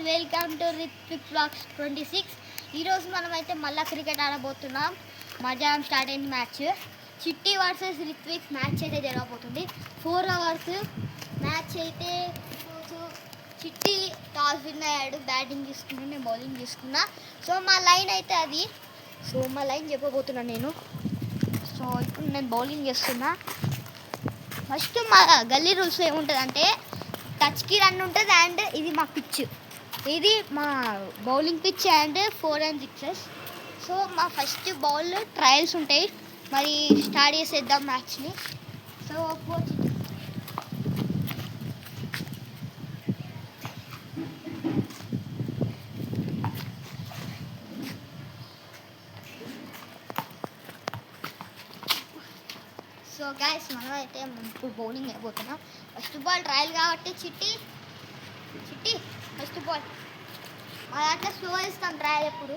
Welcome to Ritwik vlogs 26. ఈరోజు మనమైతే మళ్ళీ క్రికెట్ ఆడబోతున్నాం. మధ్యాహ్నం స్టార్ట్ అయింది మ్యాచ్. చిట్టి వర్సెస్ రిత్విక్ మ్యాచ్ అయితే జరగబోతుంది. 4 hours మ్యాచ్ అయితే. చిట్టి టాస్ విన్ అయ్యాడు, బ్యాటింగ్ తీసుకున్నాను, నేను బౌలింగ్ తీసుకున్నా. సో మా లైన్ అయితే అది. సో మా లైన్ చెప్పబోతున్నాను నేను. సో ఇప్పుడు నేను బౌలింగ్ చేస్తున్నా. ఫస్ట్ మా గల్లీ రూల్స్ ఏముంటుంది అంటే టచ్కి రన్ ఉంటుంది అండ్ ఇది మా పిచ్, ఇది మా bowling pitch and 4 and 6. So మా ఫస్ట్ బౌల్ ట్రయల్స్ ఉంటాయి. మరి స్టార్ట్ చేసేద్దాం మ్యాచ్ని. సో సో గైస్ మనం అయితే ఇప్పుడు బౌలింగ్ అయిపోతున్నాం. ఫస్ట్ బాల్ ట్రయల్ కాబట్టి చిట్టి ఫస్ట్ బాల్ మా దాంట్లో స్లో ఇస్తాం ట్రయల్ ఎప్పుడు.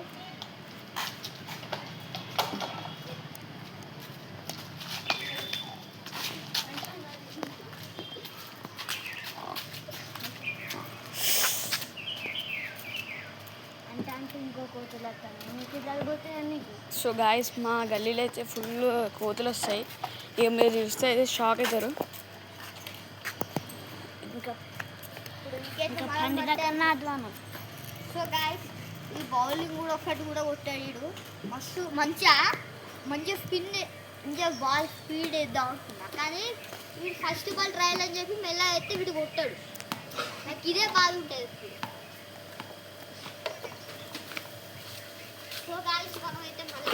సో గాయస్ మా గల్లీలో అయితే ఫుల్ కోతులు వస్తాయి. ఇక మీరు చూస్తే అయితే షాక్ అవుతారు. సో గాయస్ ఈ బౌలింగ్ కూడా ఒకటి కూడా కొట్టాడు. మస్తు మంచిగా స్పిన్, మంచిగా బాల్ స్పీడ్ వేద్దాం అనుకున్నా, కానీ వీడు ఫస్ట్ బాల్ ట్రయల్ అని చెప్పి మెల్లగా అయితే వీడు కొట్టాడు. నాకు ఇదే బాధ ఉంటుంది. సో గాయస్ మనం అయితే మళ్ళీ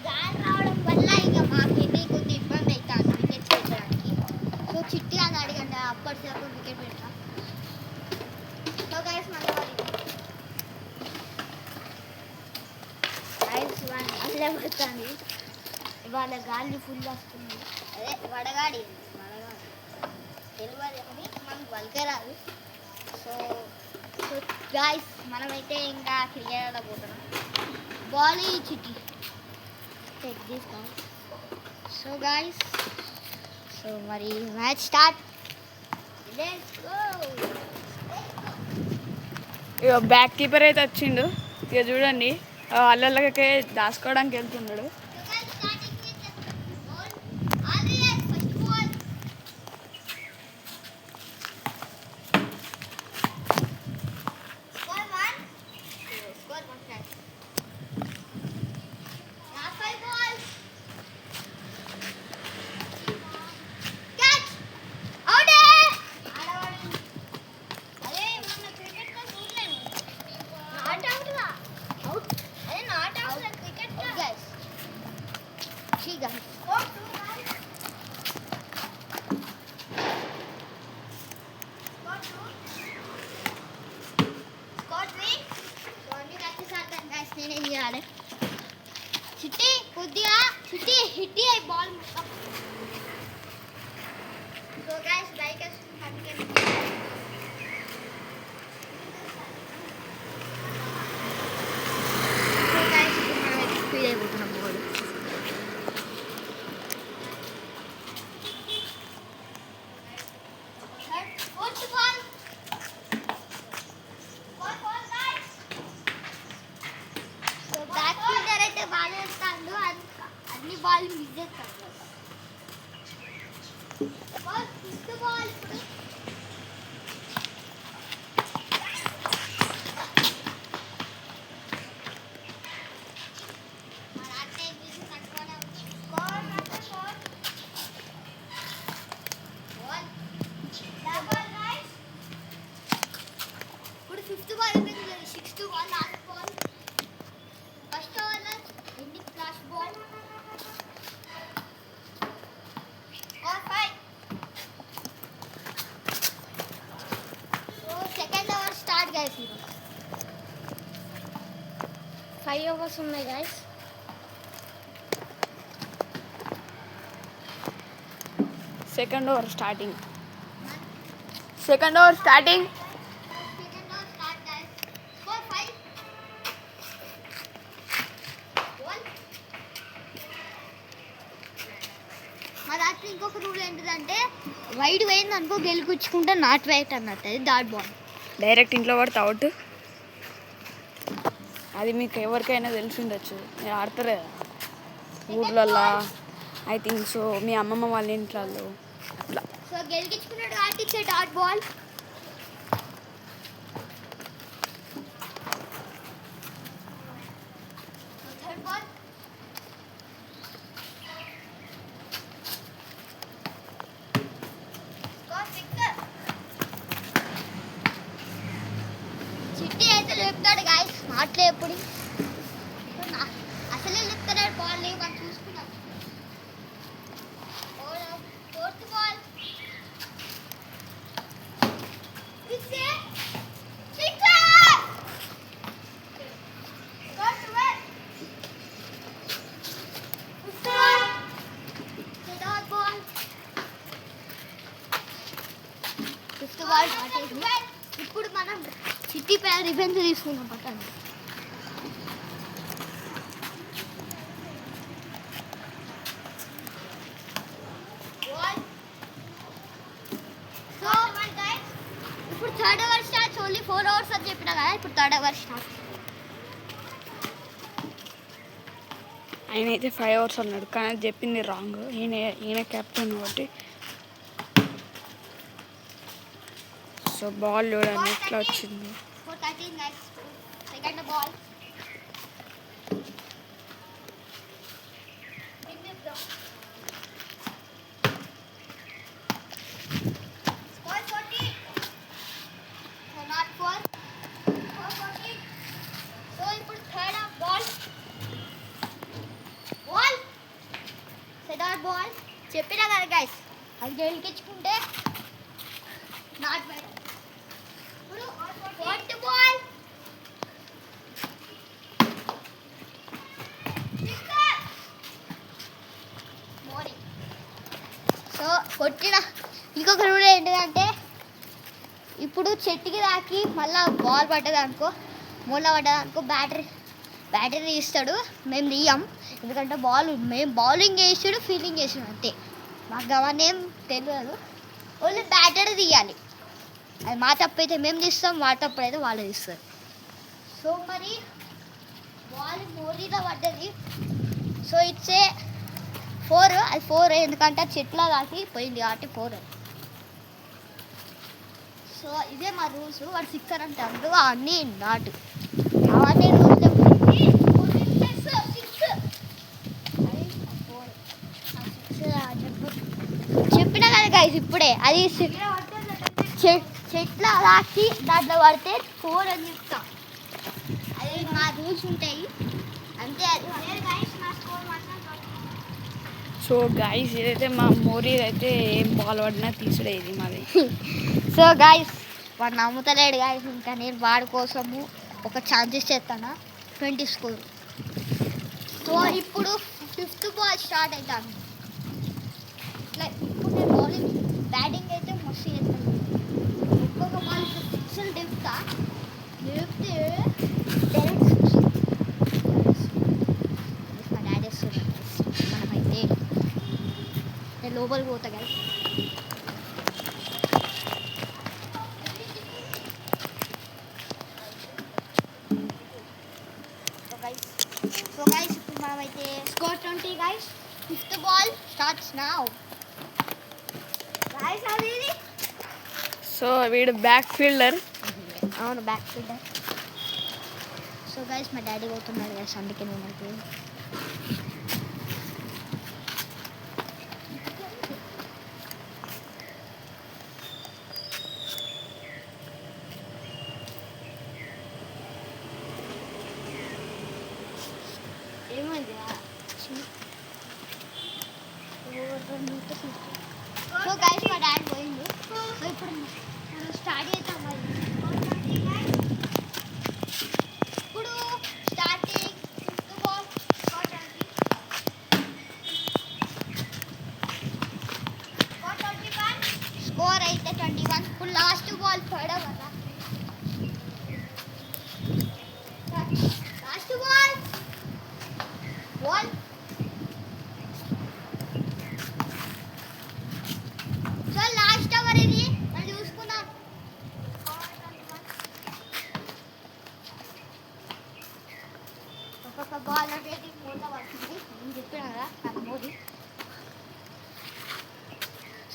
గాలి రావడం వల్ల ఇక మాకైతే కొద్దిగా ఇబ్బంది అవుతుంది వికెట్ పెట్టడానికి. సో చిట్టి అని అడిగండి, అప్పటికప్పుడు వికెట్ పెడతా. సో గాయస్ మళ్ళీ అల్లే పడుతుంది. ఇవాళ గాలి ఫుల్ వస్తుంది. అదే వడగాడి తెలియదు అని మనకు వలకే రాదు. సో గాయస్ మనమైతే ఇంకా క్రికెట్ ఆడబోతున్నాం. బాల్ చిట్టి తీసుకోం. సో గాయస్ సో మరి మ్యాచ్ స్టార్ట్. ఇక బ్యాక్ కీపర్ అయితే వచ్చిండు. ఇక చూడండి అల్లలకే దాచుకోవడానికి వెళ్తున్నాడు. నేనే తీయాలి. చిట్టి కొద్దిగా చిట్టి హిట్ అయ్యి బాల్ మొత్తం. సో గైస్ లైక్ స్పీడ్ అయిపోతున్నాం బాల్. అన్ని బాల్ మిస్ చేస్తాడు. ఫస్ట్ బాల్ ఇప్పుడు ఇప్పుడు 5th బాల్ అయిపోయింది. 6th ball last ball. First over ending last ball. Second over start guys. 5 overs ఉన్నాయి గైస్. Second over starting. మా రాత్రి ఇంకొక రూల్ ఏంటిదంటే వైడ్ పోయింది అనుకో గెలుపుచ్చుకుంటే నాట్ వైట్ అన్నట్టు అది డాట్ బాల్. డైరెక్ట్ ఇంట్లో పడితే అవుట్. అది మీకు ఎవరికైనా తెలిసి ఉండొచ్చు, మీరు ఆడతారు కదా ఊర్లల్లో. ఐ థింక్ సో మీ అమ్మమ్మ వాళ్ళ ఇంట్లో అట్లా. సో గెలిపించుకున్నాడు కాబట్టి ఇచ్చే డాట్ బాల్. Third ball. చిట్టి అయితే లేపుతాడు గాయస్, మాటలే ఎప్పుడు అసలే లేపుతాడు బాల్ లేవు మనం చూసుకున్నాం. Fourth ball. ఇప్పుడు మనం చిట్టి పైన రివెంజ్ తీసుకున్నాం పట్టండి. ఇప్పుడు third hour start. Only 4 hours అని చెప్పినా కదా, ఇప్పుడు థర్డ్ అవర్ స్టార్ట్. ఆయన అయితే 5 hours అన్నాడు, కానీ అది చెప్పింది రాంగ్. ఈయన కెప్టెన్ కాబట్టి. సో బాల్ చూడండి ఎట్లా వచ్చింది. Second ball. సో ఇప్పుడు third ball. Ball second ball చెప్పినా కదా గైస్, అది గెలిపించుకుంటే నాట్ బై. ఇప్పుడు ఫోర్త్ బాల్. సో కొట్టిన ఇంకొక రూల్ ఏంటిదంటే ఇప్పుడు చెట్టుకి తాకి మళ్ళీ బాల్ పడ్డది అనుకో, మూల పడ్డది అనుకో, బ్యాటరీ ఇస్తాడు. మేము తీయం, ఎందుకంటే మేము బౌలింగ్ వేసాడు ఫీల్డింగ్ వేసాడు అంతే. మాకు అవన్నీ ఏం తెలియదు, ఓన్లీ బ్యాటరీ తీయాలి. అది మా తప్పు అయితే మేము తీస్తాం, మా తప్పు అయితే వాళ్ళు తీస్తారు. సో మరి బాల్ మోరీలో పడ్డది. సో ఇట్సే 4. అది 4 ఎందుకంటే చెట్లో దాకి పోయింది కాబట్టి 4. సో ఇదే మా రూల్స్. వాడు 6 అంటాడు, అవన్నీ నాటు, అవన్నీ రూల్స్ చెప్పినా కదా గైస్ ఇప్పుడే. అది చెట్ల రాసి దాంట్లో పడితే 4 అని చెప్తా. అది మా రూల్స్ ఉంటాయి అంతే. అది సో గాయస్ ఏదైతే మా మోరీ అయితే ఏం బాల్ పడినా తీసుడే ఇది మాది. సో గాయస్ వాడు నమ్ముతలేడు గాయస్, ఇంకా నేను వాడి కోసము ఒక ఛాన్సెస్ చేస్తాను 20 స్కోర్. సో ఇప్పుడు 5th బాల్ స్టార్ట్ అవుతాను. ఇట్లా ఇప్పుడు నేను బౌలింగ్ బ్యాటింగ్ అయితే మస్తు చేస్తాను. ఒక్కొక్క బాల్ 6 లేపుతా, లేపితే డైరెక్ట్ 6. మా డాడీ వస్తుంది, మనమైతే నేను లోపలికి పోతా కదా. సో గైస్ ఇప్పుడు మనమైతే score 20 guys. 5th ball starts now guys. అది సో వీడు బ్యాక్ ఫీల్డర్. అవును బ్యాక్ ఫీల్డర్. సో గైస్ మా డాడీ పోతున్నాడు గైస్, అందుకే నేను అయితే ఏమైంది. సో గైస్ మా డాడీ పోయింది. సో ఇప్పుడు మనం స్టార్ట్ చేద్దాం. ఇప్పుడు స్టార్టింగ్ 5th బాల్ స్కోర్ అయితే 21. ఇప్పుడు లాస్ట్ బాల్ పడడం వల్ల లాస్ట్ బాల్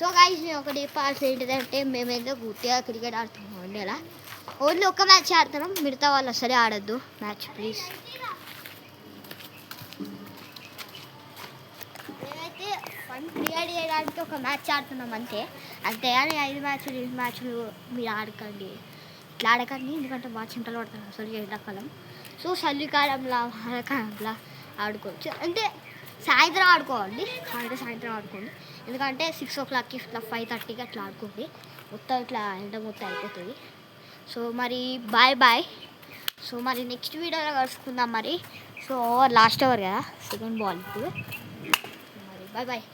సో గైస్ నేను ఒకటి పాల్స్ ఏంటిదంటే మేమేదో గుర్తిగా క్రికెట్ ఆడుతున్నాం ఉండేలా ఓన్లీ ఒక్క మ్యాచ్ ఆడుతున్నాం, మిగతా వాళ్ళు అసలే ఆడద్దు మ్యాచ్ ప్లీజ్. మేమైతే ఫన్ క్రియేట్ చేయడానికి ఒక మ్యాచ్ ఆడుతున్నాం అంతే కానీ 5 మ్యాచ్లు మీరు ఆడకండి, ఇట్లా ఆడకండి ఎందుకంటే బాగా చింతలు పడతాం అసలు ఎండాకాలం. సో చలికాలంలో వానకాలంలో ఆడుకోవచ్చు, అంటే సాయంత్రం ఆడుకోండి, సాయంత్రం ఆడుకోండి ఎందుకంటే 6 o'clockకి ఇట్లా 5:30కి అట్లా ఆడుకోండి, మొత్తం ఇట్లా ఎండ మొత్తం అయిపోతుంది. సో మరి బాయ్. సో మరి నెక్స్ట్ వీడియోలో కలుసుకుందాం మరి. సో లాస్ట్ ఓవర్ కదా, సెకండ్ బాల్ ఇప్పుడు మరి బాయ్.